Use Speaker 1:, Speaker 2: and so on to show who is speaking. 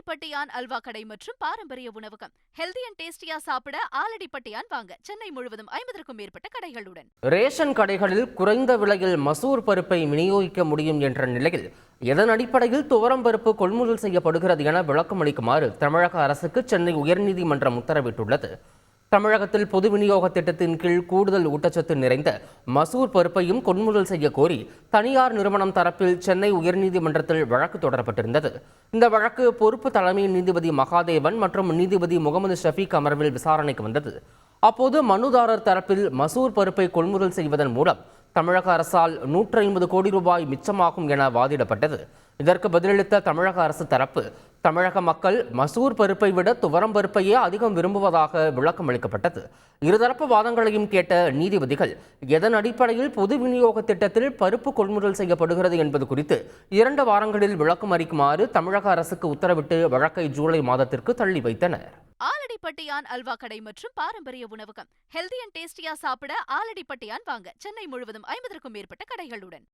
Speaker 1: ஆலடிப்பட்டியான் அல்வா கடை மற்றும் பாரம்பரிய உணவகம். ஹெல்தி அண்ட் டேஸ்டியா சாப்பிட ஆலடிப்பட்டியான் வாங்க. சென்னை முழுவதும் 50க்கும் மேற்பட்ட கடைகளுடன்.
Speaker 2: ரேஷன் கடைகளில் குறைந்த விலையில் மசூர் பருப்பை விநியோகிக்க முடியும் என்ற நிலையில் எதன் அடிப்படையில் துவரம் பருப்பு கொள்முதல் செய்யப்படுகிறது என விளக்கம் அளிக்குமாறு தமிழக அரசுக்கு சென்னை உயர்நீதிமன்றம் உத்தரவிட்டுள்ளது. தமிழகத்தில் பொது விநியோக திட்டத்தின் கீழ் கூடுதல் ஊட்டச்சத்து நிறைந்த மசூர் பருப்பையும் கொள்முதல் செய்ய கோரி தனியார் நிறுவனம் தரப்பில் சென்னை உயர்நீதிமன்றத்தில் வழக்கு தொடரப்பட்டிருந்தது. இந்த வழக்கு பொறுப்பு தலைமை நீதிபதி மகாதேவன் மற்றும் நீதிபதி முகமது ஷஃபீக் அமர்வில் விசாரணைக்கு வந்தது. அப்போது மனுதாரர் தரப்பில் மசூர் பருப்பை கொள்முதல் செய்வதன் மூலம் தமிழக அரசால் 150 கோடி ரூபாய் மிச்சமாகும் என வாதிடப்பட்டது. இதற்கு பதிலளித்த தமிழக அரசு தரப்பு, தமிழக மக்கள் மசூர் பருப்பை விட துவரம் பருப்பையே அதிகம் விரும்புவதாக விளக்கம் அளிக்கப்பட்டது. இருதரப்பு வாதங்களையும் கேட்ட நீதிபதிகள், எதன் அடிப்படையில் பொது விநியோக திட்டத்தில் பருப்பு கொள்முதல் செய்யப்படுகிறது என்பது குறித்து 2 வாரங்களில் விளக்கம் அளிக்குமாறு தமிழக அரசுக்கு உத்தரவிட்டு வழக்கை ஜூலை மாதத்திற்கு தள்ளி வைத்தனர்.
Speaker 1: ஆலடிப்பட்டியான் அல்வா கடை மற்றும் பாரம்பரிய உணவகம். ஹெல்தி அண்ட் டேஸ்டியா சாப்பிட ஆலடிப்பட்டியான் வாங்க. சென்னை முழுவதும் 50க்கும் மேற்பட்ட கடைகளுடன்.